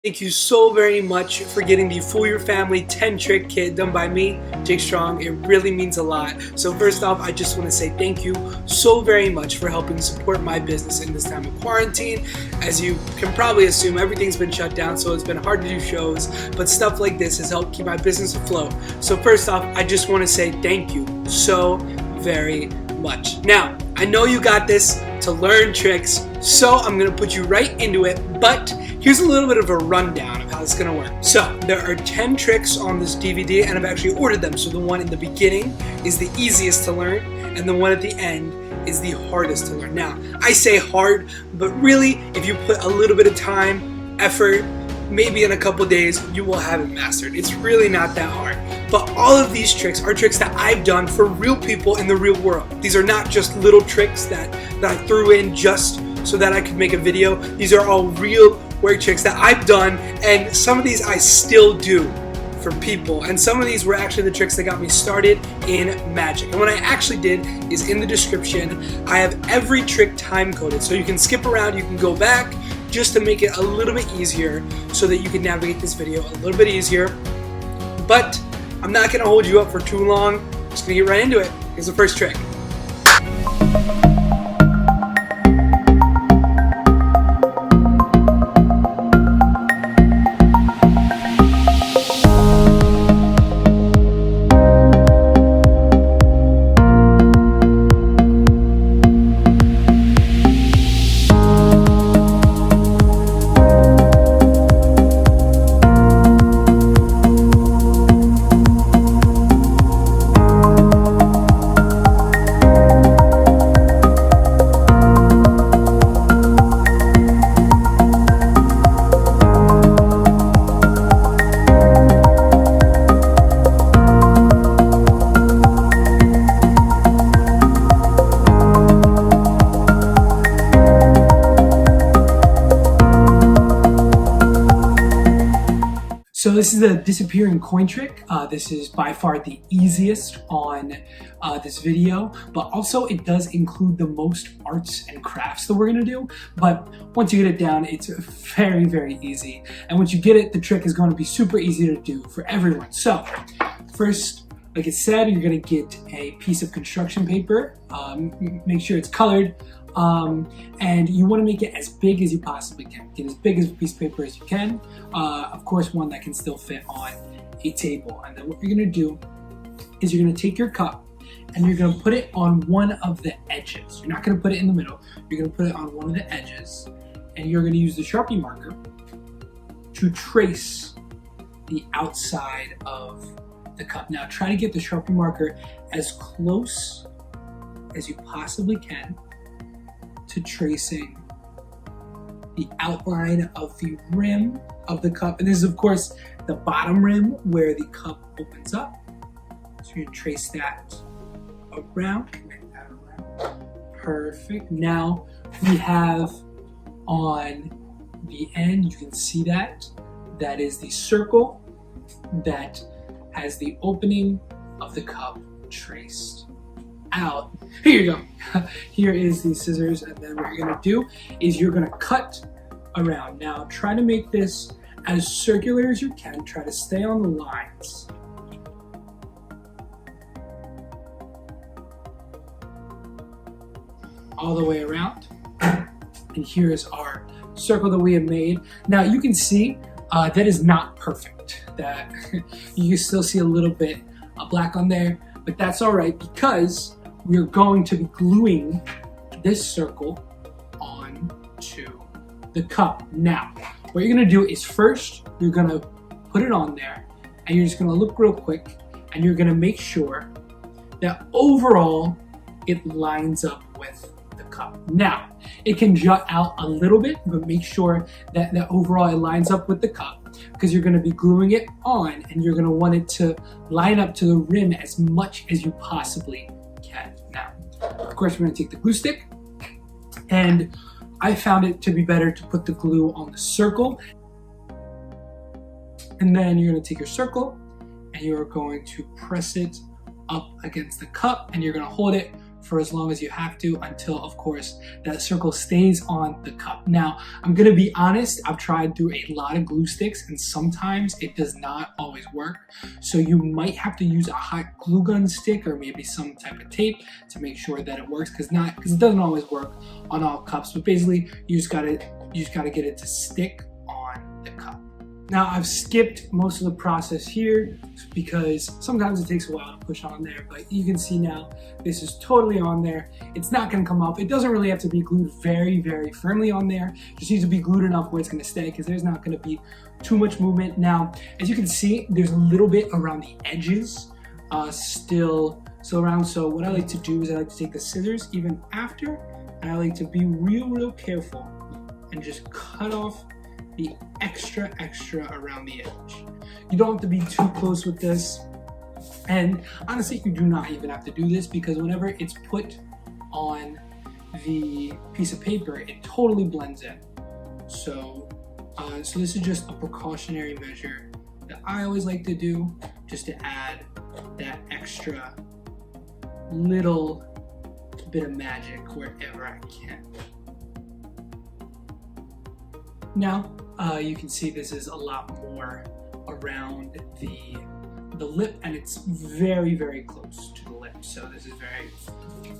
Thank you so very much for getting the Fool Your Family 10 trick kit done by me, Jake Strong. It really means a lot. So first off, I just want to say thank you so very much for helping support my business in this time of quarantine. As you can probably assume, everything's been shut down, so it's been hard to do shows, but stuff like this has helped keep my business afloat. So first off, I just want to say thank you so very much. Now, I know you got this to learn tricks, so I'm going to put you right into it, but here's a little bit of a rundown of how it's going to work. So there are 10 tricks on this DVD, and I've actually ordered them. So the one in the beginning is the easiest to learn, and the one at the end is the hardest to learn. Now, I say hard, but really, if you put a little bit of time, effort, maybe in a couple days, you will have it mastered. It's really not that hard. But all of these tricks are tricks that I've done for real people in the real world. These are not just little tricks that I threw in just so that I could make a video. These are all real work tricks that I've done, and some of these I still do for people. And some of these were actually the tricks that got me started in magic. And what I actually did is in the description, I have every trick time coded. So you can skip around, you can go back, just to make it a little bit easier so that you can navigate this video a little bit easier. But I'm not gonna hold you up for too long. I'm just gonna get right into it. Here's the first trick. So this is the disappearing coin trick. This is by far the easiest on this video, but also it does include the most arts and crafts that we're gonna do. But once you get it down, it's very, very easy. And once you get it, the trick is gonna be super easy to do for everyone. So first, like I said, you're gonna get a piece of construction paper. Make sure it's colored. And you want to make it as big as you possibly can. Get as big as a piece of paper as you can. Of course, one that can still fit on a table. And then what you're going to do is you're going to take your cup and you're going to put it on one of the edges. You're not going to put it in the middle. You're going to put it on one of the edges. And you're going to use the Sharpie marker to trace the outside of the cup. Now try to get the Sharpie marker as close as you possibly can to tracing the outline of the rim of the cup. And this is of course the bottom rim where the cup opens up. So you're gonna trace that around. Perfect. Now we have on the end, you can see that is the circle that has the opening of the cup traced out. Here you go. Here is the scissors, and then what you're gonna do is you're gonna cut around. Now try to make this as circular as you can. Try to stay on the lines. All the way around. And here is our circle that we have made. Now you can see that is not perfect. That you still see a little bit of black on there, but that's all right because we're going to be gluing this circle onto the cup. Now, what you're gonna do is first, you're gonna put it on there and you're just gonna look real quick and you're gonna make sure that overall it lines up with the cup. Now, it can jut out a little bit, but make sure that overall it lines up with the cup because you're gonna be gluing it on and you're gonna want it to line up to the rim as much as you possibly can. Now, of course, we're gonna take the glue stick, and I found it to be better to put the glue on the circle. And then you're gonna take your circle and you're going to press it up against the cup and you're gonna hold it for as long as you have to until, of course, that circle stays on the cup. Now, I'm gonna be honest, I've tried through a lot of glue sticks and sometimes it does not always work. So you might have to use a hot glue gun stick or maybe some type of tape to make sure that it works, because it doesn't always work on all cups. But basically, you just gotta get it to stick on the cup. Now, I've skipped most of the process here because sometimes it takes a while to push on there, but you can see now this is totally on there. It's not gonna come off. It doesn't really have to be glued very, very firmly on there. It just needs to be glued enough where it's gonna stay, because there's not gonna be too much movement. Now, as you can see, there's a little bit around the edges still around. So what I like to do is I like to take the scissors even after, and I like to be real careful and just cut off the extra around the edge. You don't have to be too close with this, and honestly you do not even have to do this, because whenever it's put on the piece of paper it totally blends in. So this is just a precautionary measure that I always like to do, just to add that extra little bit of magic wherever I can. Now, you can see this is a lot more around the lip, and it's very close to the lip. So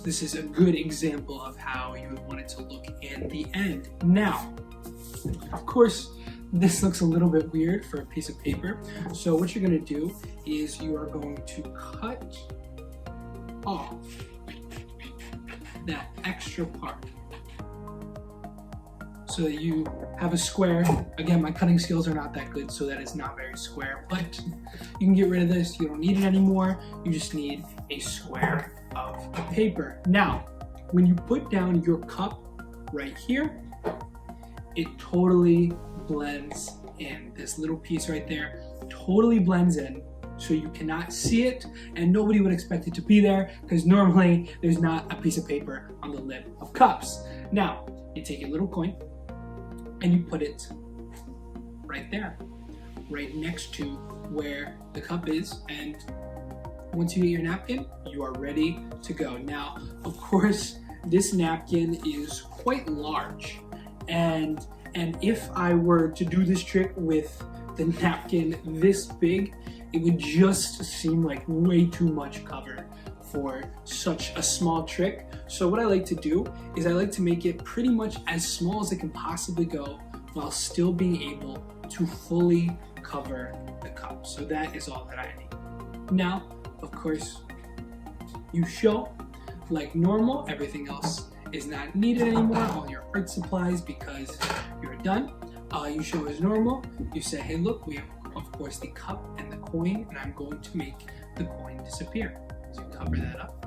this is a good example of how you would want it to look in the end. Now, of course, this looks a little bit weird for a piece of paper. So what you're gonna do is you are going to cut off that extra part, so that you have a square. Again, my cutting skills are not that good, so that is not very square, but you can get rid of this. You don't need it anymore. You just need a square of paper. Now, when you put down your cup right here, it totally blends in. This little piece right there totally blends in, so you cannot see it, and nobody would expect it to be there, because normally there's not a piece of paper on the lip of cups. Now, you take a little coin, and you put it right there, right next to where the cup is, and once you get your napkin, you are ready to go. Now, of course, this napkin is quite large, and if I were to do this trick with the napkin this big, it would just seem like way too much cover for such a small trick. So what I like to do is I like to make it pretty much as small as it can possibly go while still being able to fully cover the cup. So that is all that I need. Now, of course, you show like normal. Everything else is not needed anymore, all your art supplies, because you're done. You show as normal. You say, hey, look, we have, of course, the cup and the coin, and I'm going to make the coin disappear. So you cover that up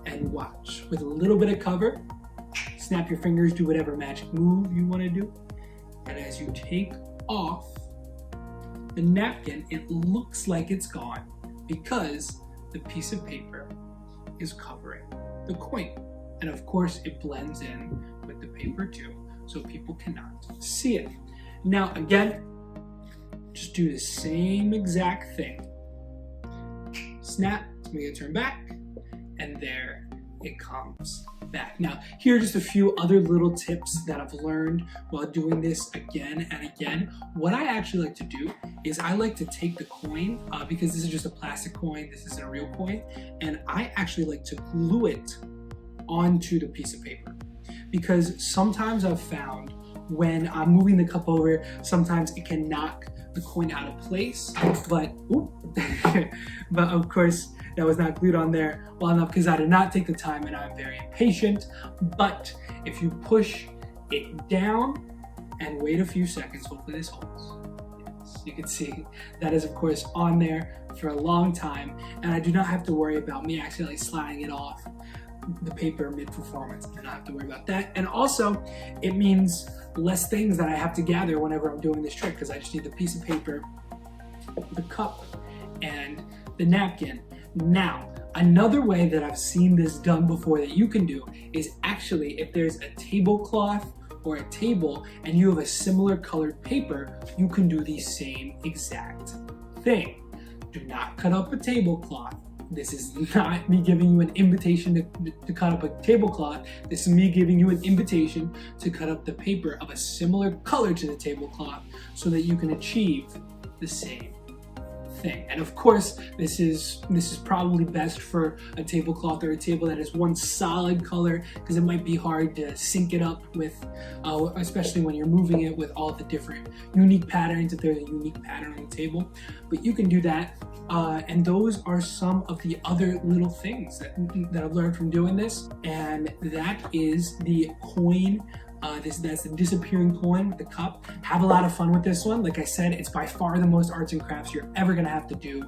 and watch. With a little bit of cover, snap your fingers, do whatever magic move you want to do. And as you take off the napkin, it looks like it's gone because the piece of paper is covering the coin. And of course, it blends in with the paper too, so people cannot see it. Now, again, just do the same exact thing. Snap to make it turn back, and there it comes back. Now, here are just a few other little tips that I've learned while doing this again and again. What I actually like to do is I like to take the coin, because this is just a plastic coin, this isn't a real coin, and I actually like to glue it onto the piece of paper. Because sometimes I've found when I'm moving the cup over, sometimes it can knock the coin out of place, but but of course that was not glued on there well enough, because I did not take the time and I'm very impatient. But if you push it down and wait a few seconds, hopefully this holds. Yes, you can see that is of course on there for a long time, and I do not have to worry about me accidentally sliding it off the paper mid-performance. I don't have to worry about that. And also, it means less things that I have to gather whenever I'm doing this trick, because I just need the piece of paper, the cup, and the napkin. Now, another way that I've seen this done before that you can do is actually, if there's a tablecloth or a table and you have a similar colored paper, you can do the same exact thing. Do not cut up a tablecloth. This is not me giving you an invitation to cut up a tablecloth. This is me giving you an invitation to cut up the paper of a similar color to the tablecloth so that you can achieve the same thing. And of course, this is probably best for a tablecloth or a table that has one solid color, because it might be hard to sync it up with, especially when you're moving it with all the different unique patterns, if there's a unique pattern on the table. But you can do that. And those are some of the other little things that I've learned from doing this. And that is the coin. That's the disappearing coin, the cup. Have a lot of fun with this one. Like I said, it's by far the most arts and crafts you're ever gonna have to do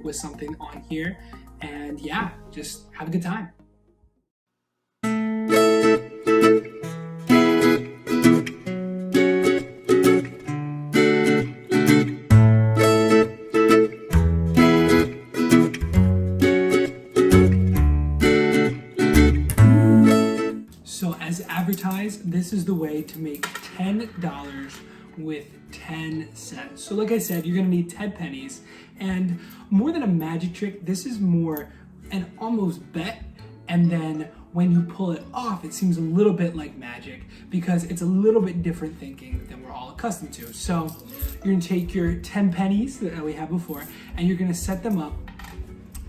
with something on here. And yeah, just have a good time. Advertised, this is the way to make $10 with 10 cents. So like I said, you're gonna need 10 pennies, and more than a magic trick, this is more an almost bet, and then when you pull it off, it seems a little bit like magic because it's a little bit different thinking than we're all accustomed to. So you're gonna take your 10 pennies that we had before, and you're gonna set them up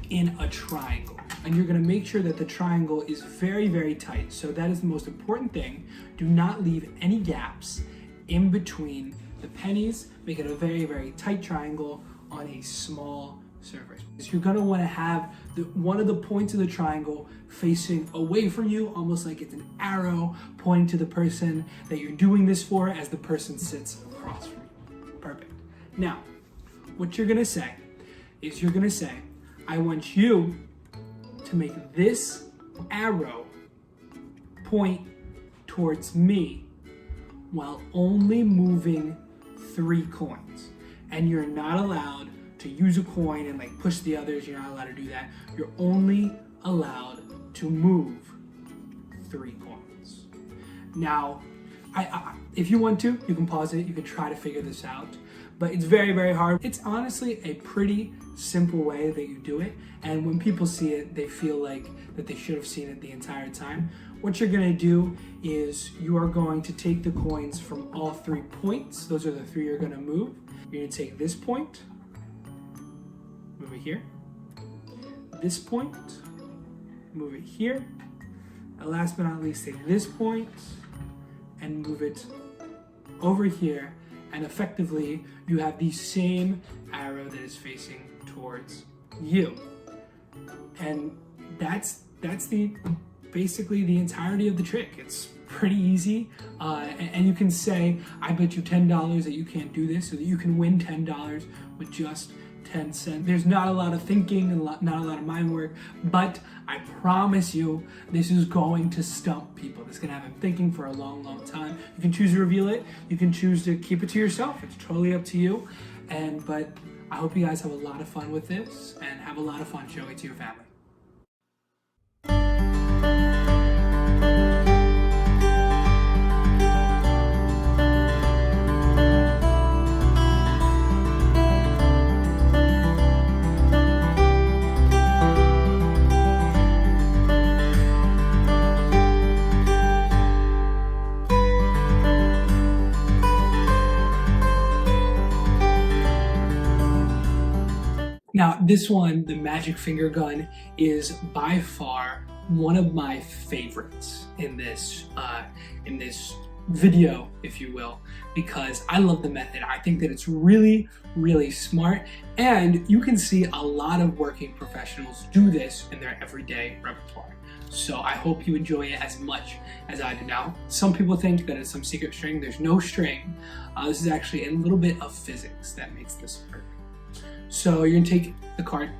in a triangle. And you're gonna make sure that the triangle is very, very tight. So that is the most important thing. Do not leave any gaps in between the pennies. Make it a very, very tight triangle on a small surface. So you're gonna wanna have one of the points of the triangle facing away from you, almost like it's an arrow pointing to the person that you're doing this for as the person sits across from you. Perfect. Now, what you're gonna say is you're gonna say, I want you to make this arrow point towards me while only moving 3 coins. And you're not allowed to use a coin and like push the others. You're not allowed to do that. You're only allowed to move 3 coins. Now, if you want to, you can pause it. You can try to figure this out, but it's very, very hard. It's honestly a pretty simple way that you do it. And when people see it, they feel like that they should have seen it the entire time. What you're gonna do is you are going to take the coins from all 3 points. Those are the 3 you're gonna move. You're gonna take this point, move it here. This point, move it here. And last but not least, take this point and move it over here. And effectively, you have the same arrow that is facing towards you. And that's basically the entirety of the trick. It's pretty ezy, and you can say, I bet you $10 that you can't do this, so that you can win $10 with just 10 cents. There's not a lot of thinking and not a lot of mind work, but I promise you, this is going to stump people. This is gonna have them thinking for a long, long time. You can choose to reveal it. You can choose to keep it to yourself. It's totally up to you. But I hope you guys have a lot of fun with this and have a lot of fun showing it to your family. Now, this one, the magic finger gun, is by far one of my favorites in this video, if you will, because I love the method. I think that it's really, really smart, and you can see a lot of working professionals do this in their everyday repertoire. So I hope you enjoy it as much as I do. Now, some people think that it's some secret string. There's no string. This is actually a little bit of physics that makes this work. So you're gonna take the card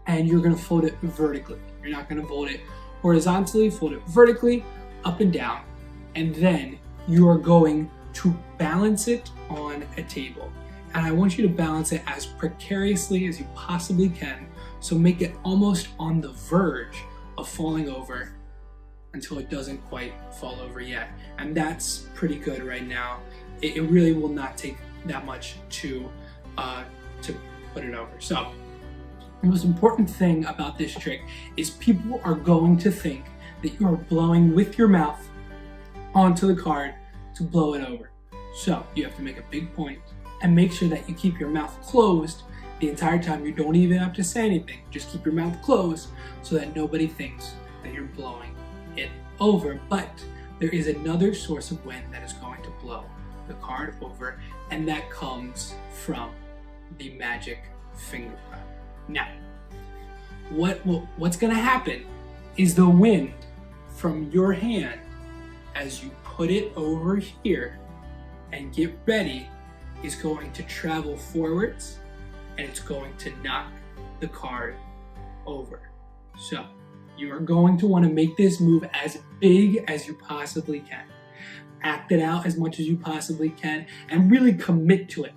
and you're gonna fold it vertically. You're not gonna fold it horizontally, fold it vertically, up and down. And then you are going to balance it on a table. And I want you to balance it as precariously as you possibly can. So make it almost on the verge of falling over until it doesn't quite fall over yet. And that's pretty good right now. It really will not take that much to put it over. So The most important thing about this trick is people are going to think that you are blowing with your mouth onto the card to blow it over. So you have to make a big point and make sure that you keep your mouth closed the entire time. You don't even have to say anything. Just keep your mouth closed so that nobody thinks that you're blowing it over. But there is another source of wind that is going to blow the card over, and that comes from the magic finger gun. Now, what's going to happen is the wind from your hand, as you put it over here and get ready, is going to travel forwards, and it's going to knock the card over. So you are going to want to make this move as big as you possibly can. Act it out as much as you possibly can and really commit to it.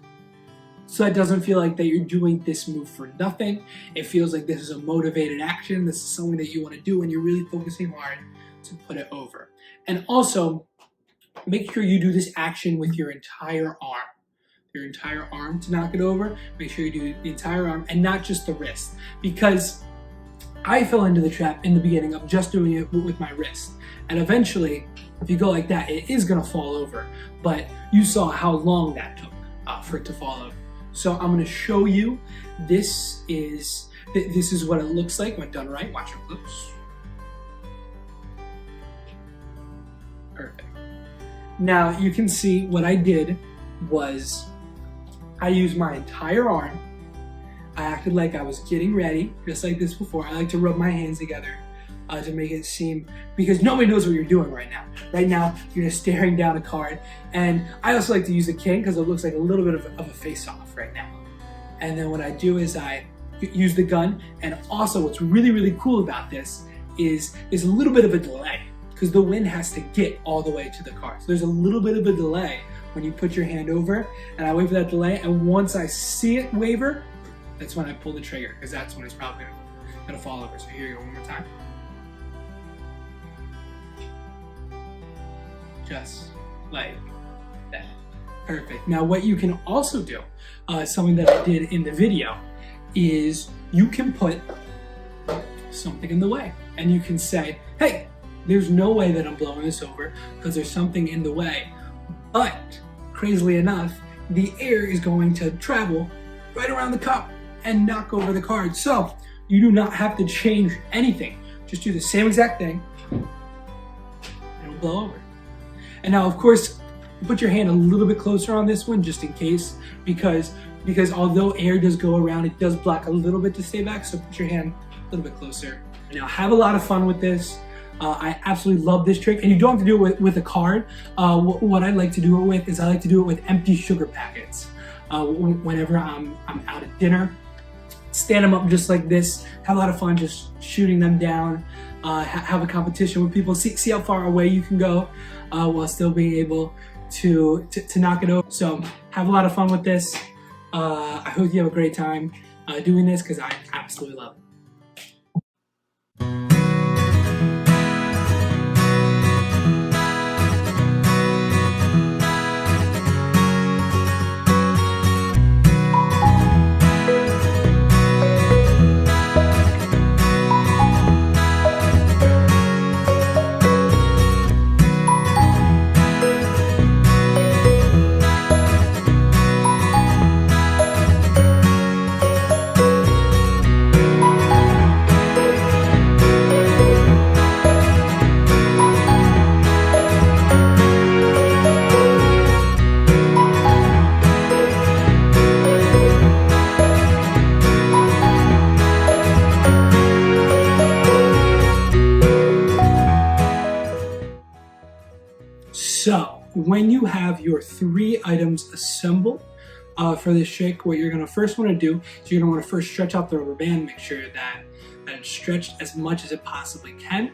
So it doesn't feel like that you're doing this move for nothing. It feels like this is a motivated action. This is something that you want to do and you're really focusing hard to put it over. And also, make sure you do this action with your entire arm. Your entire arm to knock it over. Make sure you do the entire arm and not just the wrist. Because I fell into the trap in the beginning of just doing it with my wrist. And eventually, if you go like that, it is going to fall over. But you saw how long that took for it to fall over. So I'm going to show you. This is what it looks like when done right. Watch it close. Perfect. Now you can see what I did was I used my entire arm. I acted like I was getting ready, just like this before. I like to rub my hands together to make it seem, because nobody knows what you're doing right now. Right now, you're just staring down a card. And I also like to use the king because it looks like a little bit of a face-off right now. And then what I do is I use the gun. And also what's really, really cool about this is there's a little bit of a delay because the wind has to get all the way to the card. So there's a little bit of a delay when you put your hand over, and I wait for that delay. And once I see it waver, that's when I pull the trigger, because that's when it's probably gonna fall over. So here you go, one more time. Just like that. Perfect. Now what you can also do, something that I did in the video, is you can put something in the way. And you can say, hey, there's no way that I'm blowing this over because there's something in the way. But crazily enough, the air is going to travel right around the cup and knock over the card. So you do not have to change anything. Just do the same exact thing and it'll blow over. And now, of course, put your hand a little bit closer on this one just in case, because although air does go around, it does block a little bit to stay back. So put your hand a little bit closer. Now have a lot of fun with this. I absolutely love this trick, and you don't have to do it with a card. What I like to do it with is I like to do it with empty sugar packets. Whenever I'm out at dinner, stand them up just like this, have a lot of fun just shooting them down, have a competition with people, see how far away you can go while still being able to knock it over. So have a lot of fun with this. I hope you have a great time doing this because I absolutely love it. So when you have your 3 items assembled for this trick, what you're going to first want to do is you're going to want to first stretch out the rubber band, make sure that it's stretched as much as it possibly can.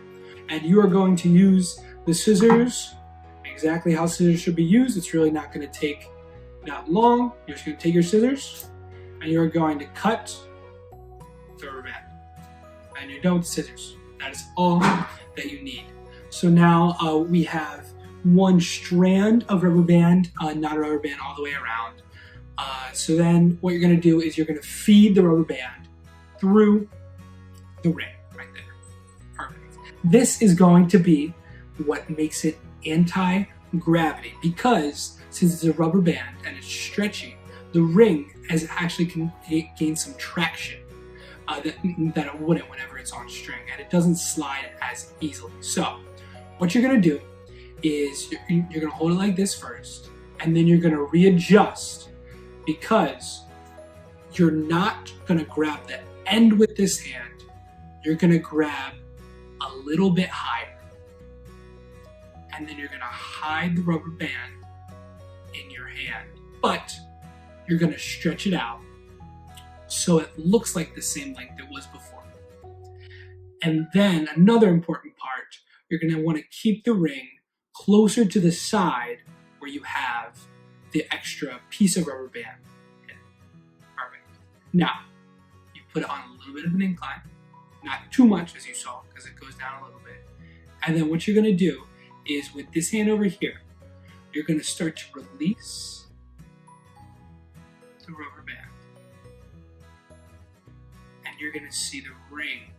And you are going to use the scissors exactly how scissors should be used. It's really not going to take that long. You're just going to take your scissors and you're going to cut the rubber band. And you're done with the scissors. That is all that you need. So now we have 1 strand of rubber band, not a rubber band all the way around. So then what you're going to do is you're going to feed the rubber band through the ring right there. Perfect. This is going to be what makes it anti-gravity, because since it's a rubber band and it's stretchy, the ring has actually can gain some traction that it wouldn't whenever it's on string, and it doesn't slide as easily. So what you're gonna do is you're gonna hold it like this first, and then you're gonna readjust, because you're not gonna grab the end with this hand, you're gonna grab a little bit higher, and then you're gonna hide the rubber band in your hand, but you're gonna stretch it out so it looks like the same length it was before. And then another important part, you're gonna wanna keep the ring closer to the side where you have the extra piece of rubber band. Perfect. Now, you put it on a little bit of an incline, not too much as you saw, because it goes down a little bit. And then what you're gonna do is with this hand over here, you're gonna start to release the rubber band. And you're gonna see the ring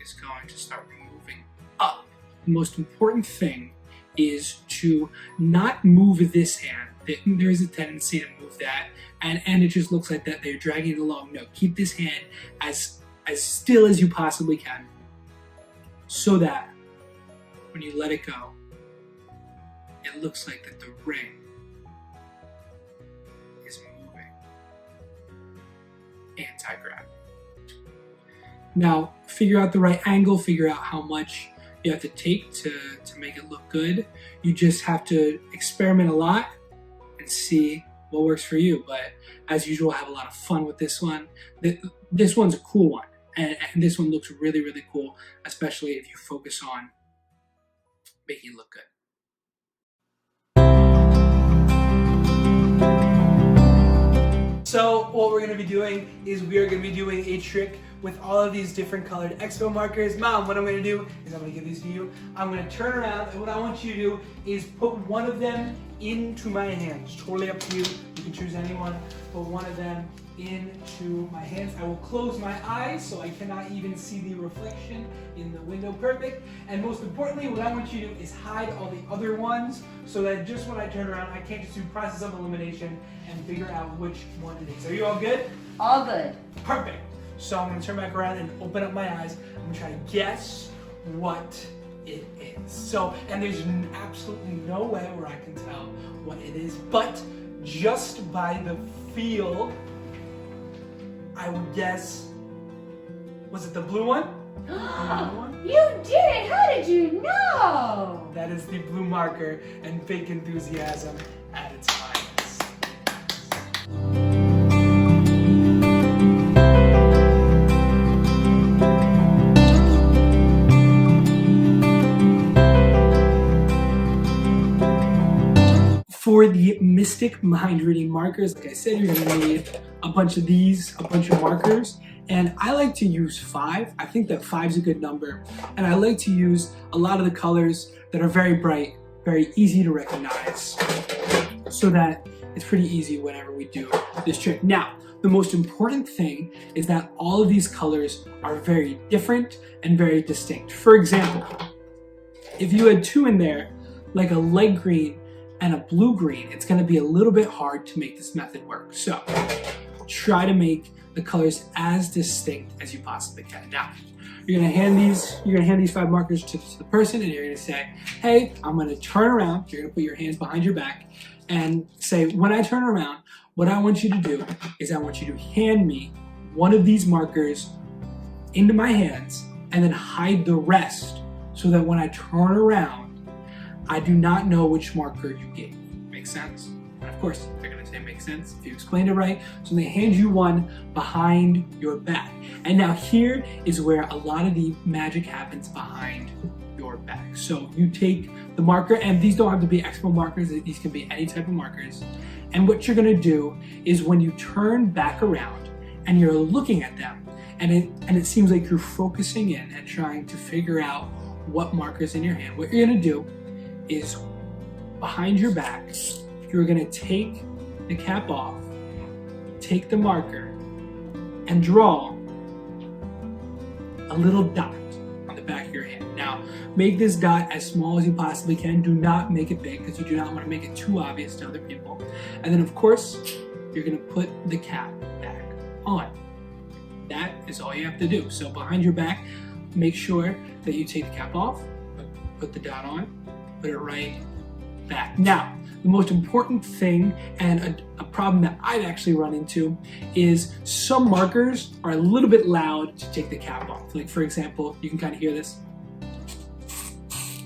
is going to start moving up. The most important thing is to not move this hand. There is a tendency to move that, and it just looks like that they're dragging it along. No, keep this hand as still as you possibly can, so that when you let it go, it looks like that the ring is moving. Anti-gravity. Now, figure out the right angle, figure out how much you have to take to make it look good. You just have to experiment a lot and see what works for you. But as usual, have a lot of fun with this one. This one's a cool one, and this one looks really, really cool, especially if you focus on making it look good. So what we're gonna be doing is we are gonna be doing a trick with all of these different colored Expo markers. Mom, what I'm gonna do is I'm gonna give these to you. I'm gonna turn around, and what I want you to do is put one of them into my hands. Totally up to you. You can choose anyone. Put one of them into my hands. I will close my eyes so I cannot even see the reflection in the window. Perfect. And most importantly, what I want you to do is hide all the other ones so that just when I turn around, I can't just do process of elimination and figure out which one it is. Are you all good? All good. Perfect. So I'm going to turn back around and open up my eyes. I'm going to try to guess what it is. So, and there's absolutely no way where I can tell what it is, but just by the feel, I would guess, was it the blue one? You did it! How did you know? That is the blue marker, and fake enthusiasm at its finest. For the Mystic Mind Reading markers, like I said, you're gonna need a bunch of these, a bunch of markers, and I like to use 5. I think that 5 is a good number, and I like to use a lot of the colors that are very bright, very easy to recognize, so that it's pretty easy whenever we do this trick. Now, the most important thing is that all of these colors are very different and very distinct. For example, if you had 2 in there, like a light green and a blue-green, it's going to be a little bit hard to make this method work. So try to make the colors as distinct as you possibly can. Now, you're going to hand these 5 markers to the person, and you're going to say, hey, I'm going to turn around. You're going to put your hands behind your back and say, when I turn around, what I want you to do is I want you to hand me one of these markers into my hands and then hide the rest so that when I turn around, I do not know which marker you gave. Makes sense? And of course, they're gonna say makes sense if you explained it right. So they hand you one behind your back. And now here is where a lot of the magic happens behind your back. So you take the marker, and these don't have to be Expo markers, these can be any type of markers. And what you're gonna do is when you turn back around and you're looking at them, and it seems like you're focusing in and trying to figure out what marker's in your hand, what you're gonna do is behind your back, you're gonna take the cap off, take the marker, and draw a little dot on the back of your hand. Now, make this dot as small as you possibly can. Do not make it big because you do not want to make it too obvious to other people. And then, of course, you're going to put the cap back on. That is all you have to do. So behind your back, make sure that you take the cap off, put the dot on, put it right back. Now, the most important thing and a problem that I've actually run into is some markers are a little bit loud to take the cap off. Like for example, you can kind of hear this.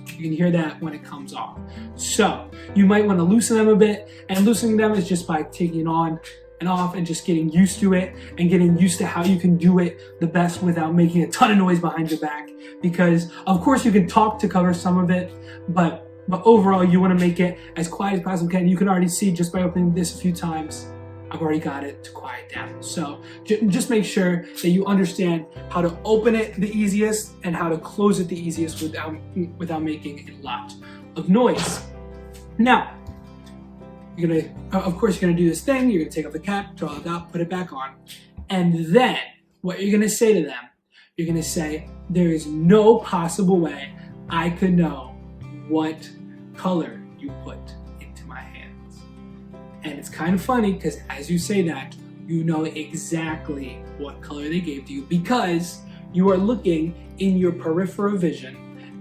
You can hear that when it comes off. So you might want to loosen them a bit, and loosening them is just by taking it on and off and just getting used to it and getting used to how you can do it the best without making a ton of noise behind your back. Because of course you can talk to cover some of it, but overall you want to make it as quiet as possible can. You can already see just by opening this a few times, I've already got it to quiet down. So just make sure that you understand how to open it the easiest and how to close it the easiest without making a lot of noise. Now, of course you're gonna do this thing. You're gonna take off the cap, draw it out, put it back on. And then what you're gonna say to them, you're gonna say, there is no possible way I could know what color you put into my hands. And it's kind of funny because as you say that, you know exactly what color they gave to you because you are looking in your peripheral vision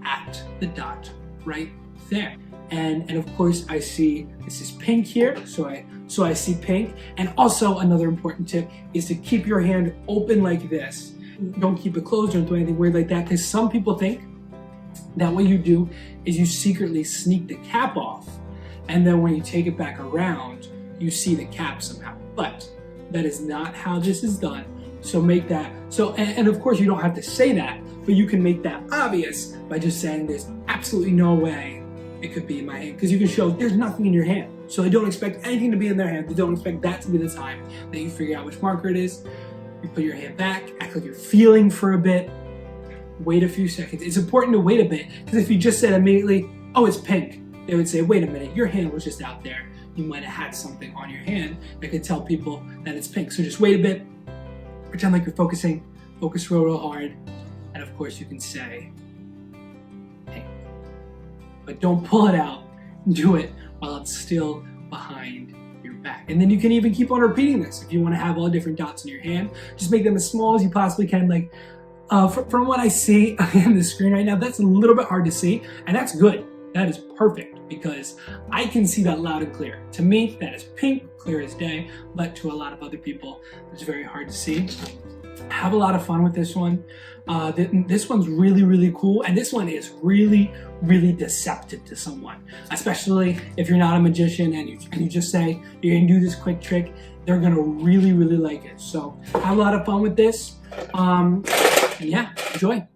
at the dot right there. And of course I see this is pink here, so I see pink. And also another important tip is to keep your hand open like this. Don't keep it closed, don't do anything weird like that, because some people think that what you do is you secretly sneak the cap off, and then when you take it back around, you see the cap somehow. But that is not how this is done. So make that, and of course you don't have to say that, but you can make that obvious by just saying there's absolutely no way it could be in my hand, because you can show there's nothing in your hand. So they don't expect anything to be in their hand. They don't expect that to be the time that you figure out which marker it is. You put your hand back, act like you're feeling for a bit, wait a few seconds. It's important to wait a bit, because if you just said immediately, oh, it's pink, they would say, wait a minute, your hand was just out there. You might have had something on your hand that could tell people that it's pink. So just wait a bit, pretend like you're focusing, focus real hard, and of course you can say pink. But don't pull it out, do it while it's still behind your back. And then you can even keep on repeating this. If you want to have all different dots in your hand, just make them as small as you possibly can. Like from what I see on the screen right now, that's a little bit hard to see, and that's good. That is perfect because I can see that loud and clear. To me, that is pink, clear as day, but to a lot of other people, it's very hard to see. Have a lot of fun with this one. This one's really, really cool, and this one is really, really deceptive to someone, especially if you're not a magician and you just say you're gonna do this quick trick. They're gonna really, really like it. So have a lot of fun with this. And yeah, enjoy.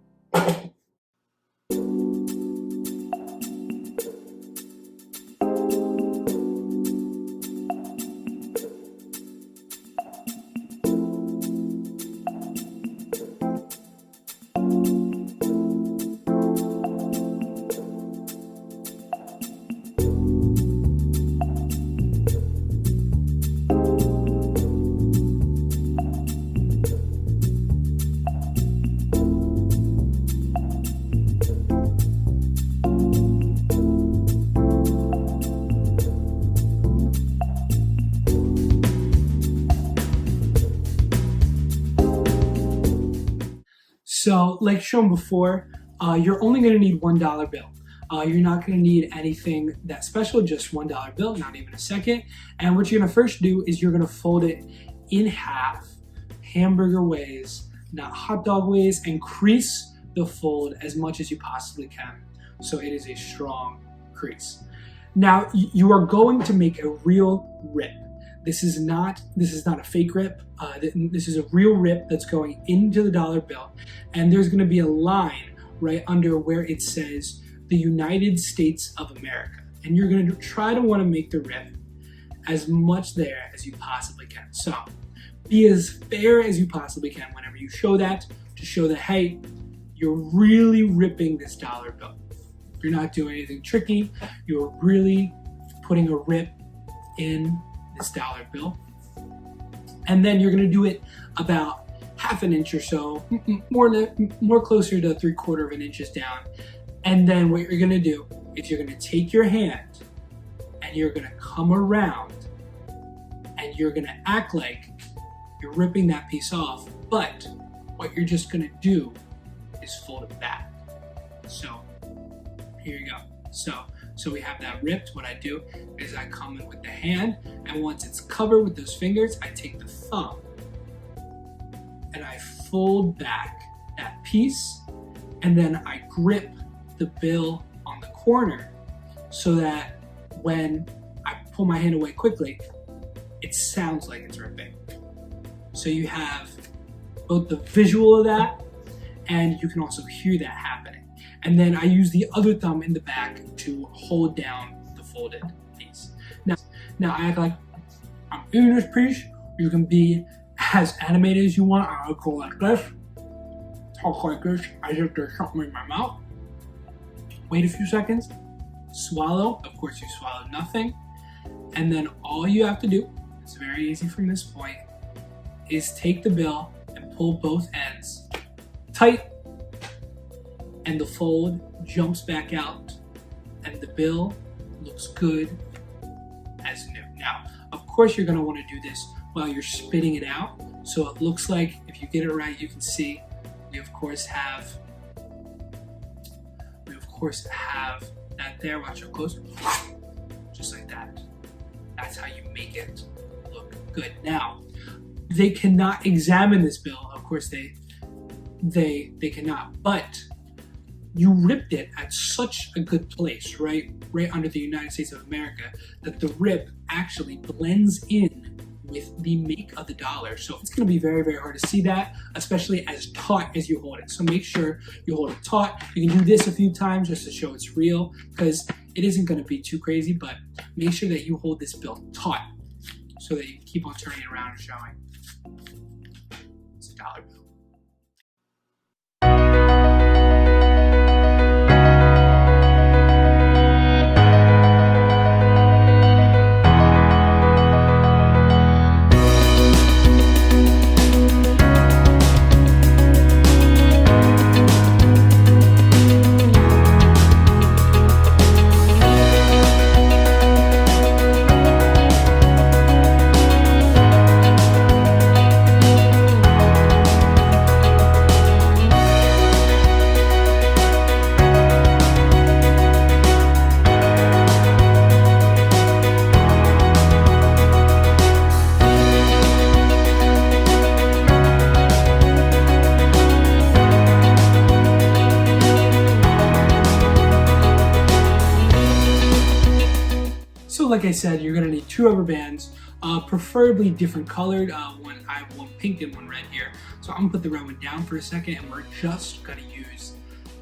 So like shown before, you're only gonna need $1 bill. You're not gonna need anything that special, just $1 bill, not even a second. And what you're gonna first do is you're gonna fold it in half, hamburger ways, not hot dog ways, and crease the fold as much as you possibly can. So it is a strong crease. Now you are going to make a real rip. This is not a fake rip. This is a real rip that's going into the dollar bill. And there's gonna be a line right under where it says the United States of America. And you're gonna try to wanna make the rip as much there as you possibly can. So be as fair as you possibly can whenever you show that, to show that, hey, you're really ripping this dollar bill. You're not doing anything tricky. You're really putting a rip in this dollar bill. And then you're gonna do it about half an inch or so, more closer to 3/4 inches down. And then what you're gonna do is you're gonna take your hand and you're gonna come around and you're gonna act like you're ripping that piece off, but what you're just gonna do is fold it back. So here you go. So we have that ripped. What I do is I come in with the hand, and once it's covered with those fingers, I take the thumb and I fold back that piece, and then I grip the bill on the corner so that when I pull my hand away quickly, it sounds like it's ripping. So you have both the visual of that, and you can also hear that happening. And then I use the other thumb in the back to hold down the folded piece. Now I act like I'm eating this piece. You can be as animated as you want. I'll go like this, talk like this, as if there's something in my mouth. Wait a few seconds, swallow. Of course you swallow nothing. And then all you have to do, it's very easy from this point, is take the bill and pull both ends tight, and the fold jumps back out, and the bill looks good as new. Now, of course you're gonna wanna do this while you're spitting it out. So it looks like, if you get it right, you can see, we of course have that there. Watch it close. Just like that. That's how you make it look good. Now, they cannot examine this bill. Of course they cannot, but you ripped it at such a good place, right under the United States of America, that the rip actually blends in with the make of the dollar. So it's gonna be very, very hard to see that, especially as taut as you hold it. So make sure you hold it taut. You can do this a few times just to show it's real, because it isn't gonna be too crazy, but make sure that you hold this bill taut so that you can keep on turning it around and showing. It's a dollar bill. Like I said, you're gonna need 2 rubber bands, preferably different colored. I have one pink and one red here. So I'm gonna put the red one down for a second, and we're just gonna use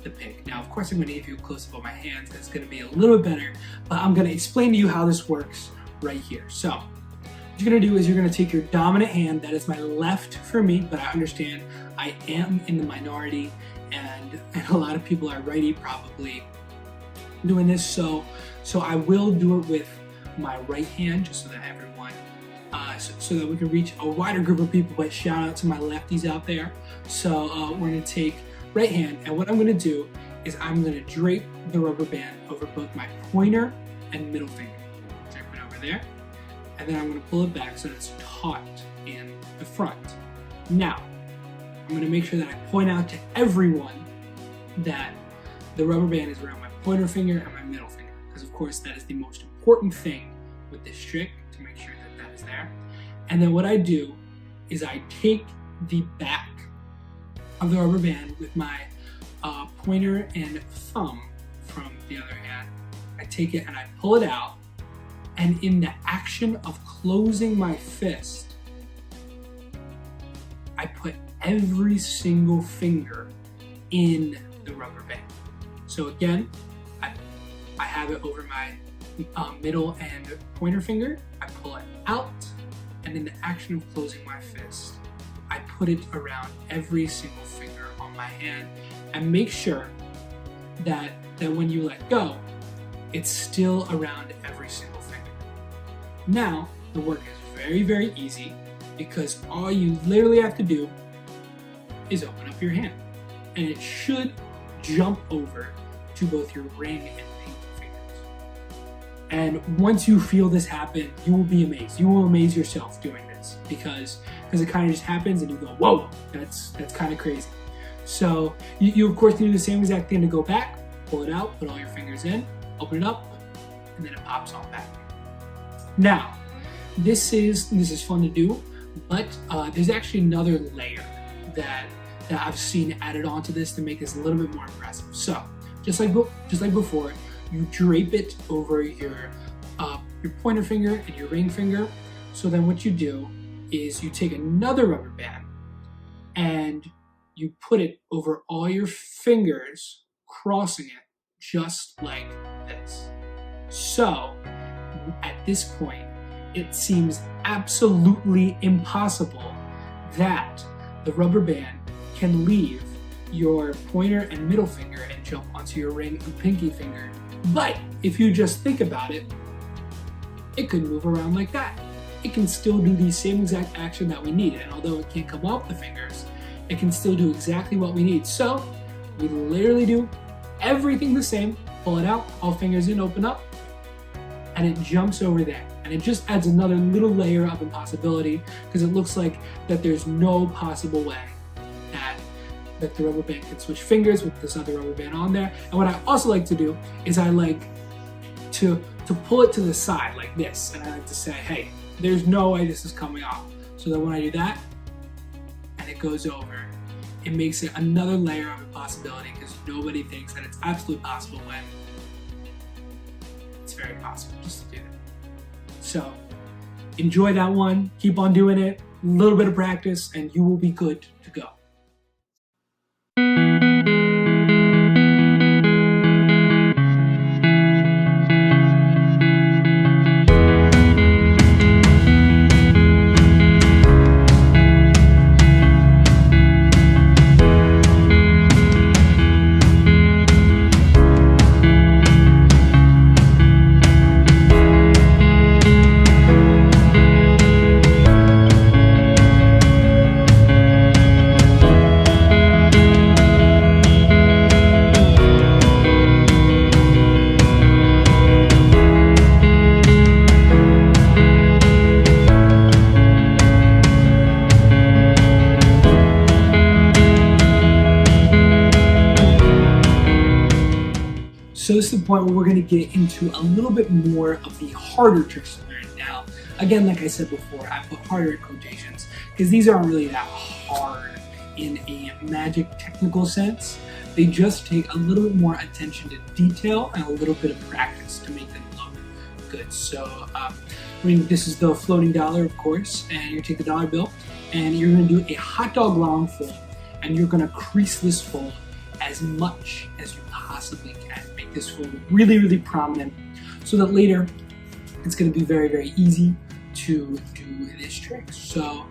the pink. Now, of course, I'm gonna give you a close-up on my hands. It's gonna be a little bit better, but I'm gonna explain to you how this works right here. So what you're gonna do is you're gonna take your dominant hand. That is my left for me, but I understand I am in the minority, and a lot of people are righty probably doing this. So I will do it with my right hand, just so that everyone, so that we can reach a wider group of people. But shout out to my lefties out there. So we're gonna take right hand, and what I'm gonna do is I'm gonna drape the rubber band over both my pointer and middle finger. Drape it over there, and then I'm gonna pull it back so that it's taut in the front. Now, I'm gonna make sure that I point out to everyone that the rubber band is around my pointer finger and my middle finger, because of course that is the most important thing with this trick, to make sure that that is there. And then what I do is I take the back of the rubber band with my pointer and thumb from the other hand. I take it and I pull it out, and in the action of closing my fist, I put every single finger in the rubber band. So again, I have it over my middle and pointer finger. I pull it out, and in the action of closing my fist, I put it around every single finger on my hand, and make sure that when you let go, it's still around every single finger. Now, the work is very, very easy, because all you literally have to do is open up your hand. And it should jump over to both your ring and pinky fingers. And once you feel this happen, you will be amazed. You will amaze yourself doing this because it kind of just happens and you go, whoa, that's kind of crazy. So you of course do the same exact thing to go back, pull it out, put all your fingers in, open it up, and then it pops on back. Now, this is fun to do, but there's actually another layer that I've seen added onto this to make this a little bit more impressive. So just like before, you drape it over your pointer finger and your ring finger. So then what you do is you take another rubber band and you put it over all your fingers, crossing it just like this. So at this point, it seems absolutely impossible that the rubber band can leave your pointer and middle finger and jump onto your ring and pinky finger. But if you just think about it, it could move around like that. It can still do the same exact action that we need, and although it can't come off the fingers, it can still do exactly what we need. So we literally do everything the same, pull it out, all fingers in, open up, and it jumps over there. And it just adds another little layer of impossibility because it looks like that there's no possible way that the rubber band can switch fingers with this other rubber band on there. And what I also like to do is I like to pull it to the side like this, and I like to say, hey, there's no way this is coming off. So then when I do that and it goes over, it makes it another layer of impossibility because nobody thinks that it's absolutely possible when it's very possible just to do that. So enjoy that one, keep on doing it, a little bit of practice, and you will be good to go. So this is the point where we're going to get into a little bit more of the harder tricks to learn. Now, again, like I said before, I put harder in quotations because these aren't really that hard in a magic technical sense. They just take a little bit more attention to detail and a little bit of practice to make them look good. So, this is the floating dollar, of course, and you take the dollar bill and you're going to do a hot dog long fold, and you're going to crease this fold as much as you possibly can. Make this fold really, really prominent so that later it's going to be very, very easy to do this trick. So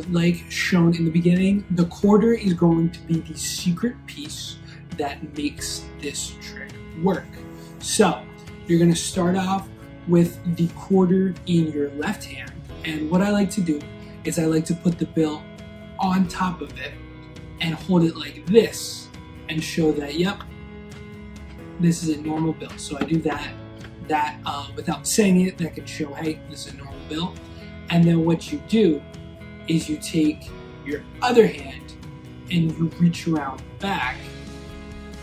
like shown in the beginning, the quarter is going to be the secret piece that makes this trick work. So you're going to start off with the quarter in your left hand, and what I like to do is I like to put the bill on top of it and hold it like this and show that, yep, this is a normal bill. So I do that without saying it, that can show, hey, this is a normal bill. And then what you do is you take your other hand and you reach around back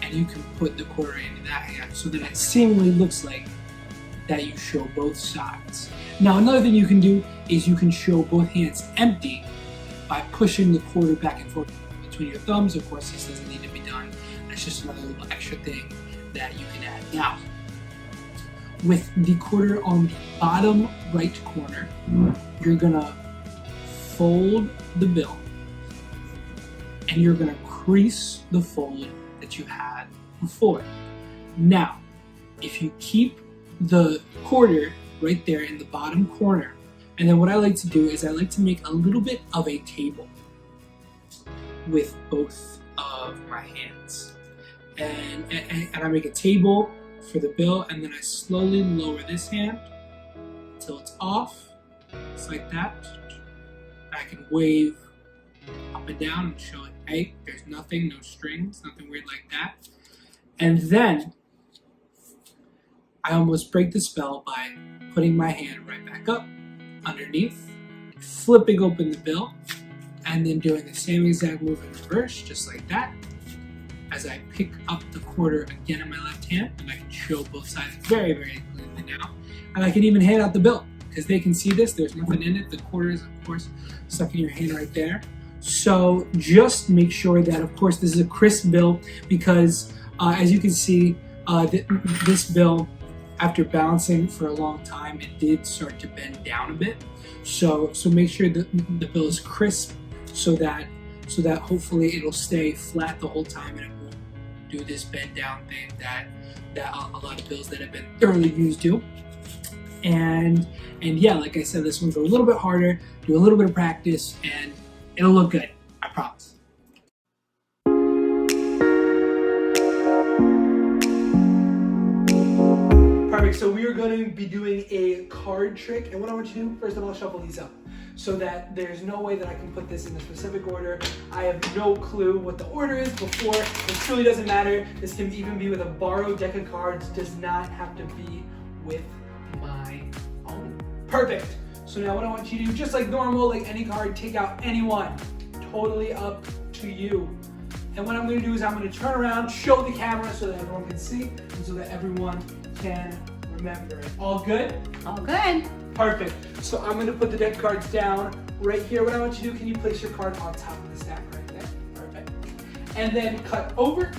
and you can put the quarter into that hand so that it seemingly looks like that you show both sides. Now another thing you can do is you can show both hands empty by pushing the quarter back and forth between your thumbs. Of course, this doesn't need to be done. That's just another little extra thing that you can add. Now, with the quarter on the bottom right corner, you're gonna fold the bill and you're gonna crease the fold that you had before. Now, if you keep the quarter right there in the bottom corner, and then what I like to do is I like to make a little bit of a table with both of my hands. And I make a table for the bill, and then I slowly lower this hand until it's off, just like that. I can wave up and down and show it, hey, there's nothing, no strings, nothing weird like that. And then I almost break the spell by putting my hand right back up underneath, flipping open the bill, and then doing the same exact move in reverse, just like that, as I pick up the quarter again in my left hand, and I can show both sides very, very clearly now. And I can even hand out the bill, because they can see this, there's nothing in it. The quarter is, of course, stuck in your hand right there. So just make sure that, of course, this is a crisp bill, because as you can see, this bill, after balancing for a long time, it did start to bend down a bit. So make sure that the bill is crisp, so that hopefully it'll stay flat the whole time and it won't do this bend down thing that a lot of bills that have been thoroughly used do. And yeah, like I said, this one's a little bit harder. Do a little bit of practice and it'll look good, I promise. Perfect, so we are going to be doing a card trick, and what I want you to do, first of all, shuffle these up so that there's no way that I can put this in a specific order. I have no clue what the order is before. It truly doesn't matter. This can even be with a borrowed deck of cards, does not have to be with my own. Perfect. So now what I want you to do, just like normal, like any card, take out any one. Totally up to you. And what I'm going to do is I'm going to turn around, show the camera so that everyone can see, and so that everyone can remember it. All good? All good. Perfect. So I'm going to put the deck cards down right here. What I want you to do, can you place your card on top of the stack right there? Perfect. And then cut over,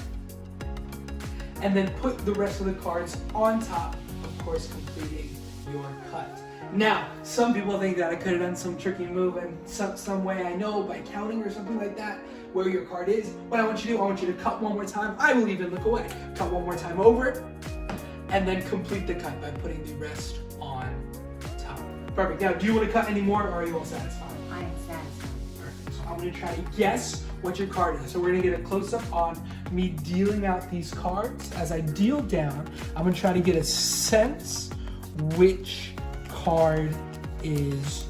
and then put the rest of the cards on top, of course, completing your cut. Now, some people think that I could have done some tricky move and some way I know by counting or something like that where your card is. What I want you to do, I want you to cut one more time. I will even look away. Cut one more time over, and then complete the cut by putting the rest on top. Perfect. Now, do you want to cut any more, or are you all satisfied? I am satisfied. Perfect. So I'm going to try to guess what your card is. So we're going to get a close-up on me dealing out these cards. As I deal down, I'm going to try to get a sense which card is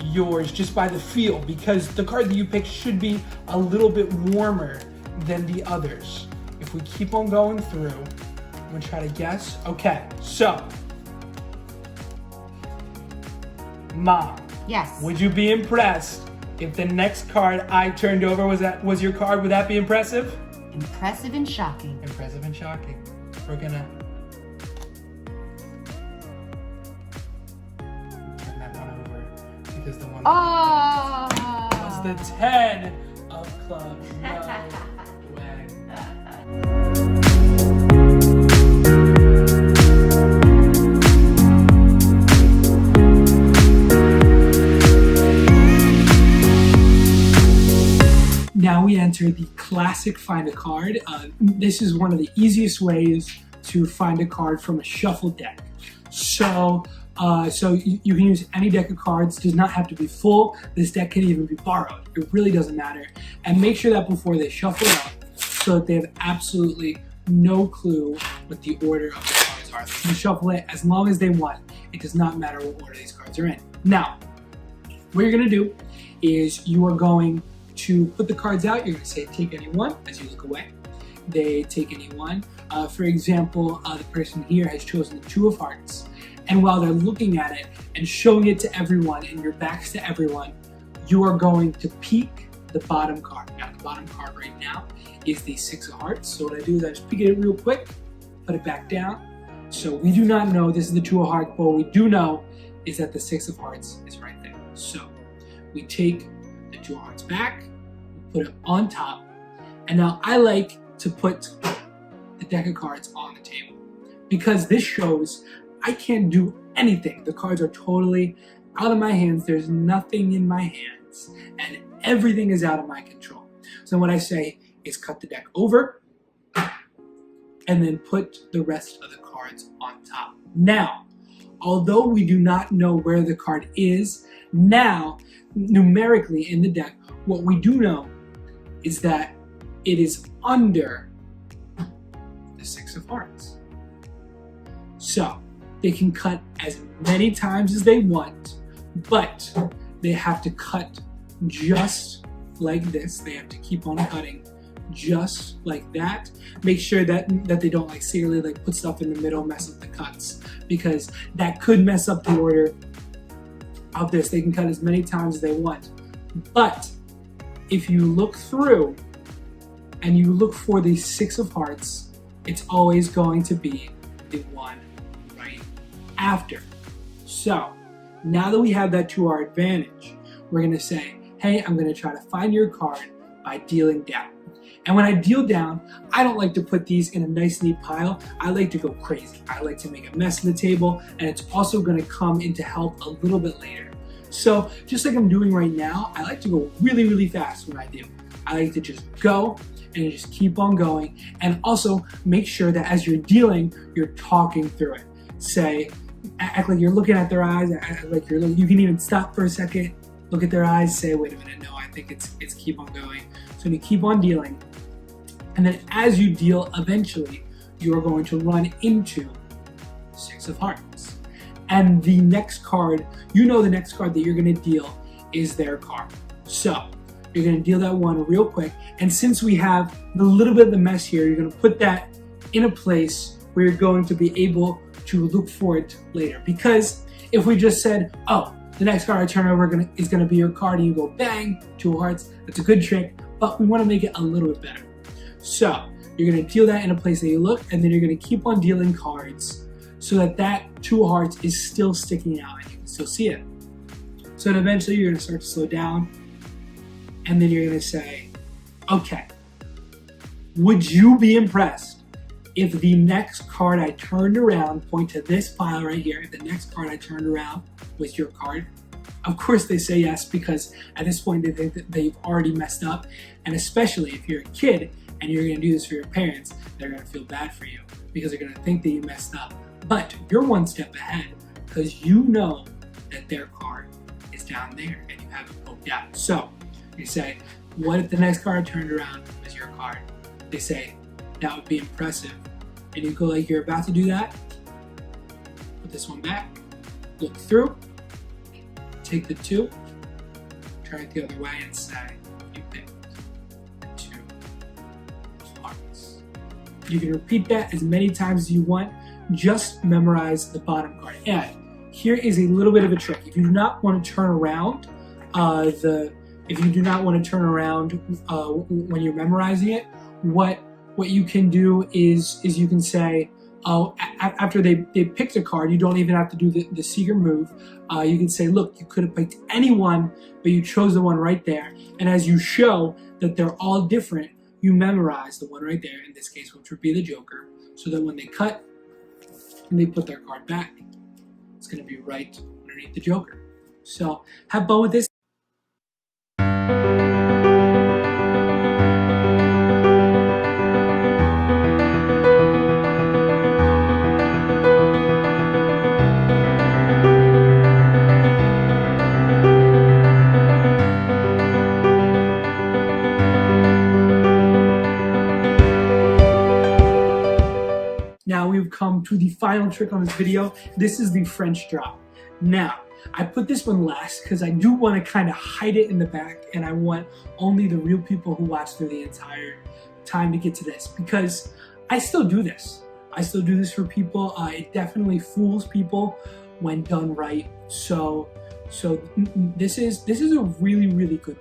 yours just by the feel, because the card that you pick should be a little bit warmer than the others. If we keep on going through, I'm gonna try to guess. Okay, so Mom, Yes. would you be impressed if the next card I turned over was your card? Would that be impressive? Impressive and shocking. Impressive and shocking. We're gonna turn that one over because the one was the 10 of clubs. No way. Now we enter the classic find a card. This is one of the easiest ways to find a card from a shuffled deck. So you can use any deck of cards. It does not have to be full. This deck can even be borrowed. It really doesn't matter. And make sure that before they shuffle it up, so that they have absolutely no clue what the order of the cards are. They can shuffle it as long as they want. It does not matter what order these cards are in. Now, what you're gonna do is you are going to put the cards out. You're gonna say take any one as you look away. They take any one. For example, the person here has chosen the 2 of hearts. And while they're looking at it and showing it to everyone and your backs to everyone, you are going to peek the bottom card. Now the bottom card right now is the 6 of hearts. So what I do is I just peek it real quick, put it back down. So we do not know this is the 2 of hearts, but what we do know is that the 6 of hearts is right there. So we take the 2 of hearts back, put it on top, and now I like to put the deck of cards on the table because this shows I can't do anything. The cards are totally out of my hands. There's nothing in my hands and everything is out of my control. So what I say is cut the deck over and then put the rest of the cards on top. Now, although we do not know where the card is, now numerically in the deck, what we do know is that it is under the 6 of hearts. So they can cut as many times as they want, but they have to cut just like this. They have to keep on cutting just like that. Make sure that they don't like seriously like put stuff in the middle, mess up the cuts, because that could mess up the order of this. They can cut as many times as they want. But if you look through and you look for the 6 of hearts, it's always going to be the one right after. So now that we have that to our advantage, we're going to say, hey, I'm going to try to find your card by dealing down. And when I deal down, I don't like to put these in a nice neat pile. I like to go crazy. I like to make a mess of the table, and it's also going to come into help a little bit later. So just like I'm doing right now, I like to go really, really fast when I do. I like to just go and just keep on going, and also make sure that as you're dealing, you're talking through it. Say, act like you're looking at their eyes, act like you're looking. You can even stop for a second, look at their eyes, say, wait a minute, no, I think it's keep on going. So you keep on dealing, and then as you deal, eventually you are going to run into 6 of hearts. And the next card, you know the next card that you're going to deal is their card. So you're going to deal that one real quick, and since we have a little bit of the mess here, you're going to put that in a place where you're going to be able to look for it later. Because if we just said, oh, the next card I turn over is going to be your card, and you go bang, 2 of hearts, that's a good trick, but we want to make it a little bit better. So you're going to deal that in a place that you look, and then you're going to keep on dealing cards so that that 2 of hearts is still sticking out and you can still see it. So then eventually you're going to start to slow down, and then you're going to say, okay, would you be impressed if the next card I turned around, point to this pile right here, if the next card I turned around was your card? Of course they say yes, because at this point they think that they've already messed up, and especially if you're a kid and you're going to do this for your parents, they're going to feel bad for you because they're going to think that you messed up. But you're one step ahead because you know that their card is down there and you haven't poked out. So you say, what if the next card I turned around was your card? They say, that would be impressive. And you go like you're about to do that, put this one back, look through, take the 2, turn it the other way and say, you picked 2 of hearts. You can repeat that as many times as you want, just memorize the bottom card. And here is a little bit of a trick. If you do not want to turn around when you're memorizing it, what you can do is you can say, oh, after they picked a card, you don't even have to do the secret move. You can say, look, you could have picked anyone, but you chose the one right there. And as you show that they're all different, you memorize the one right there, in this case, which would be the Joker, so that when they cut and they put their card back, it's going to be right underneath the Joker. So have fun with this. Now we've come to the final trick on this video. This is the French drop. Now, I put this one last because I do want to kind of hide it in the back, and I want only the real people who watch through the entire time to get to this, because I still do this. I still do this for people. It definitely fools people when done right. So this is a really, really good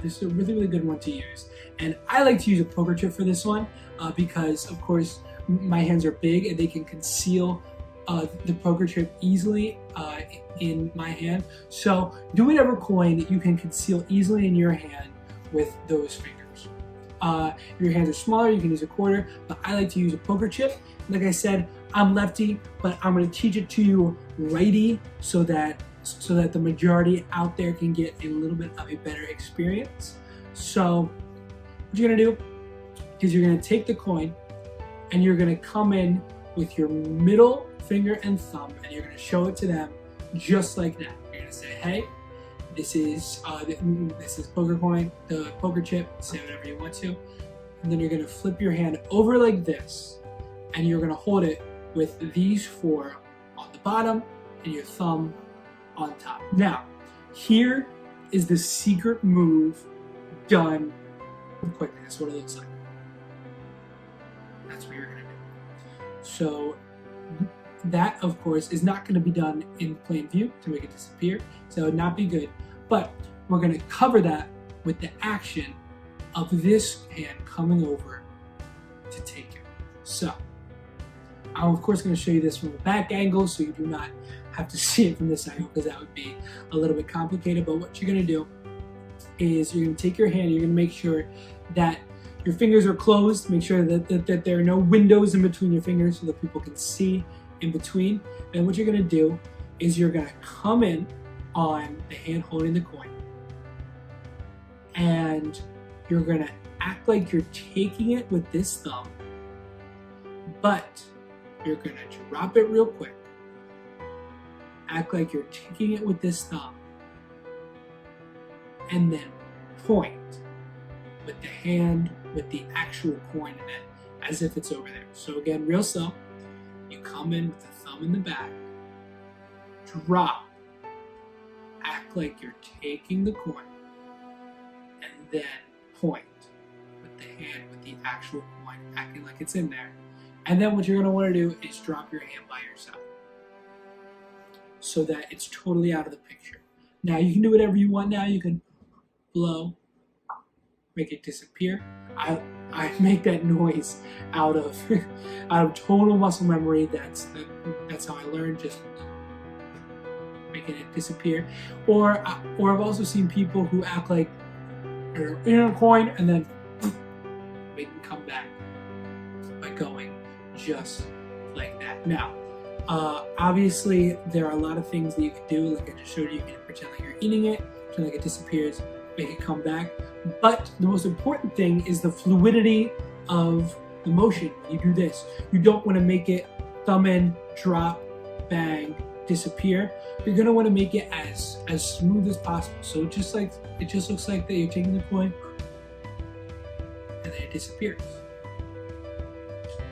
this is a really, really good one to use. And I like to use a poker chip for this one because, of course, my hands are big and they can conceal the poker chip easily in my hand. So do whatever coin you can conceal easily in your hand with those fingers. If your hands are smaller, you can use a quarter, but I like to use a poker chip. Like I said, I'm lefty, but I'm going to teach it to you righty so that the majority out there can get a little bit of a better experience. So what you're going to do is you're going to take the coin and you're going to come in with your middle finger and thumb, and you're going to show it to them just like that. You're going to say, hey, this is poker coin, the poker chip, say whatever you want to. And then you're going to flip your hand over like this, and you're going to hold it with these 4 on the bottom and your thumb on top. Now, here is the secret move done quickly. That's what it looks like. That's what you're going to do. So that, of course, is not going to be done in plain view to make it disappear. So it would not be good. But we're going to cover that with the action of this hand coming over to take it. So I'm, of course, going to show you this from a back angle so you do not have to see it from this angle, because that would be a little bit complicated. But what you're going to do is you're going to take your hand, you're going to make sure that your fingers are closed, make sure that there are no windows in between your fingers so that people can see in between. And what you're going to do is you're going to come in on the hand holding the coin, and you're going to act like you're taking it with this thumb, but you're going to drop it real quick. Act like you're taking it with this thumb, and then point with the hand with the actual coin in it as if it's over there. So again, real slow. You come in with the thumb in the back, drop, act like you're taking the coin, and then point with the hand with the actual coin, acting like it's in there. And then what you're going to want to do is drop your hand by your side so that it's totally out of the picture. Now you can do whatever you want. Now you can blow, make it disappear. I make that noise out of total muscle memory. That's how I learned, just making it disappear. Or I've also seen people who act like they're in a coin and then make them come back by going just like that. Now, obviously there are a lot of things that you can do. Like I just showed you, you can pretend like you're eating it, pretend like it disappears, make it come back. But the most important thing is the fluidity of the motion. You do this. You don't want to make it thumb in, drop, bang, disappear. You're going to want to make it as smooth as possible. So it just looks like that you're taking the coin and then it disappears.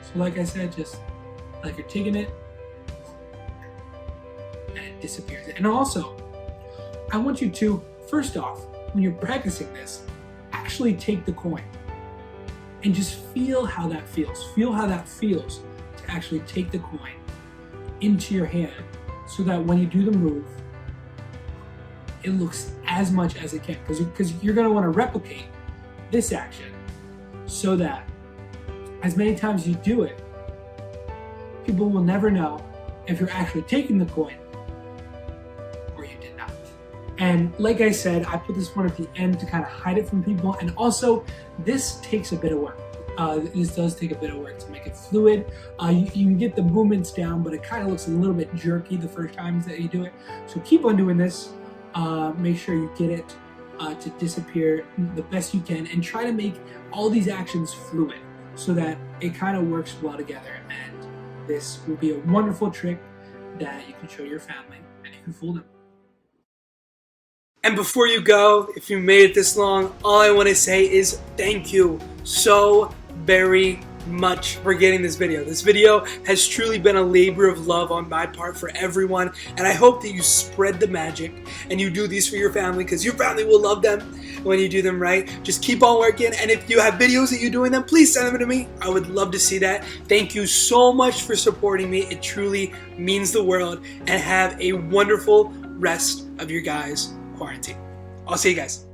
So like I said, just like you're taking it and it disappears. And also, I want you to, first off, when you're practicing this, actually take the coin and just feel how that feels. Feel how that feels to actually take the coin into your hand so that when you do the move, it looks as much as it can. Because you're going to want to replicate this action so that as many times as you do it, people will never know if you're actually taking the coin or you did not. And like I said, I put this one at the end to kind of hide it from people. And also, this takes a bit of work. This does take a bit of work to make it fluid. You can get the movements down, but it kind of looks a little bit jerky the first times that you do it. So keep on doing this. Make sure you get it to disappear the best you can, and try to make all these actions fluid so that it kind of works well together. And this will be a wonderful trick that you can show your family and you can fool them. And before you go, if you made it this long, all I want to say is thank you so very much for getting this video. This video has truly been a labor of love on my part for everyone, and I hope that you spread the magic and you do these for your family, because your family will love them when you do them right. Just keep on working, and if you have videos that you're doing them, please send them to me. I would love to see that. Thank you so much for supporting me. It truly means the world, and have a wonderful rest of your guys' quarantine. I'll see you guys.